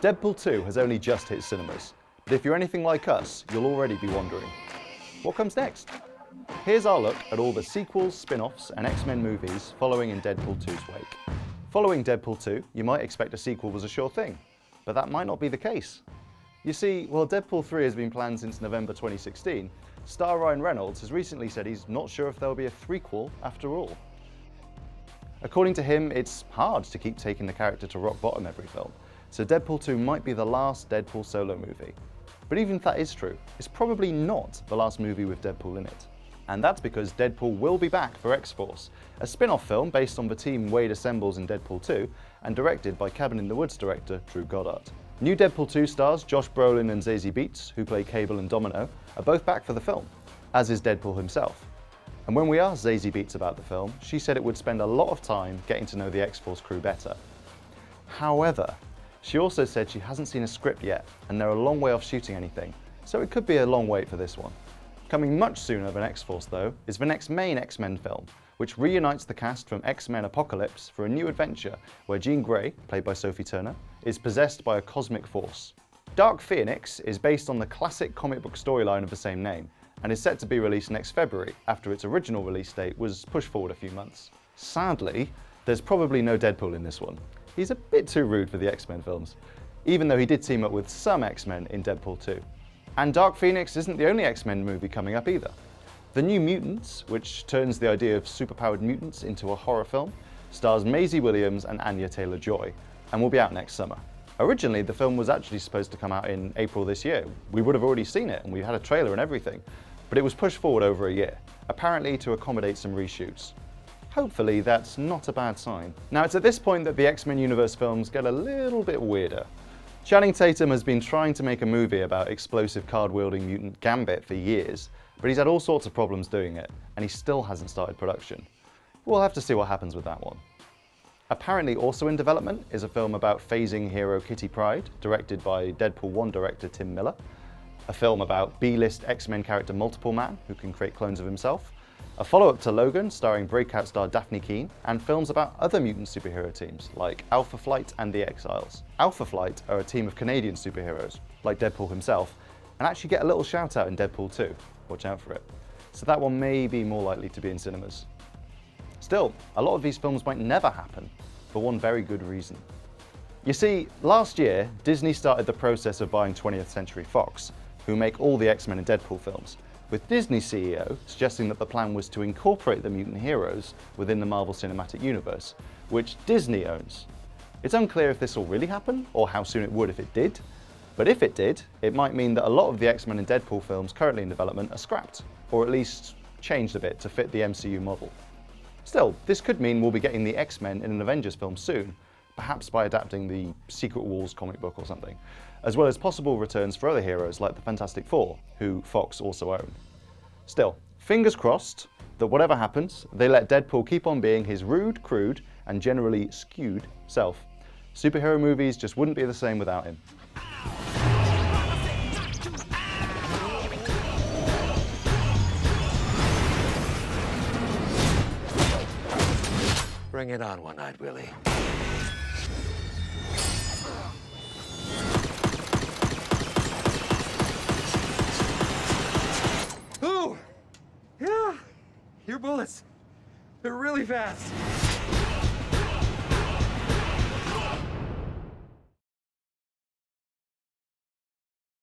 Deadpool 2 has only just hit cinemas, but if you're anything like us, you'll already be wondering, what comes next? Here's our look at all the sequels, spin-offs and X-Men movies following in Deadpool 2's wake. Following Deadpool 2, you might expect a sequel was a sure thing, but that might not be the case. You see, while Deadpool 3 has been planned since November 2016, star Ryan Reynolds has recently said he's not sure if there'll be a threequel after all. According to him, it's hard to keep taking the character to rock bottom every film, so Deadpool 2 might be the last Deadpool solo movie. But even if that is true, it's probably not the last movie with Deadpool in it. And that's because Deadpool will be back for X-Force, a spin-off film based on the team Wade assembles in Deadpool 2 and directed by Cabin in the Woods director Drew Goddard. New Deadpool 2 stars Josh Brolin and Zazie Beetz, who play Cable and Domino, are both back for the film, as is Deadpool himself. And when we asked Zazie Beetz about the film, she said it would spend a lot of time getting to know the X-Force crew better. However, she also said she hasn't seen a script yet, and they're a long way off shooting anything, so it could be a long wait for this one. Coming much sooner than X-Force though, is the next main X-Men film, which reunites the cast from X-Men Apocalypse for a new adventure where Jean Grey, played by Sophie Turner, is possessed by a cosmic force. Dark Phoenix is based on the classic comic book storyline of the same name, and is set to be released next February after its original release date was pushed forward a few months. Sadly, there's probably no Deadpool in this one. He's a bit too rude for the X-Men films, even though he did team up with some X-Men in Deadpool 2. And Dark Phoenix isn't the only X-Men movie coming up either. The New Mutants, which turns the idea of superpowered mutants into a horror film, stars Maisie Williams and Anya Taylor-Joy, and will be out next summer. Originally, the film was actually supposed to come out in April this year. We would have already seen it, and we had a trailer and everything, but it was pushed forward over a year, apparently to accommodate some reshoots. Hopefully that's not a bad sign. Now it's at this point that the X-Men Universe films get a little bit weirder. Channing Tatum has been trying to make a movie about explosive card-wielding mutant Gambit for years, but he's had all sorts of problems doing it, and he still hasn't started production. We'll have to see what happens with that one. Apparently also in development is a film about phasing hero Kitty Pryde, directed by Deadpool 1 director Tim Miller, a film about B-list X-Men character Multiple Man, who can create clones of himself, a follow-up to Logan starring breakout star Daphne Keane, and films about other mutant superhero teams like Alpha Flight and the Exiles. Alpha Flight are a team of Canadian superheroes, like Deadpool himself, and actually get a little shout out in Deadpool 2, watch out for it. So that one may be more likely to be in cinemas. Still, a lot of these films might never happen, for one very good reason. You see, last year, Disney started the process of buying 20th Century Fox, who make all the X-Men and Deadpool films, with Disney's CEO suggesting that the plan was to incorporate the mutant heroes within the Marvel Cinematic Universe, which Disney owns. It's unclear if this will really happen, or how soon it would if it did, but if it did, it might mean that a lot of the X-Men and Deadpool films currently in development are scrapped, or at least changed a bit to fit the MCU model. Still, this could mean we'll be getting the X-Men in an Avengers film soon, perhaps by adapting the Secret Wars comic book or something, as well as possible returns for other heroes like the Fantastic Four, who Fox also own. Still, fingers crossed that whatever happens, they let Deadpool keep on being his rude, crude, and generally skewed self. Superhero movies just wouldn't be the same without him. Bring it on, One-Eyed Willie. Ooh! Yeah! Your bullets, they're really fast.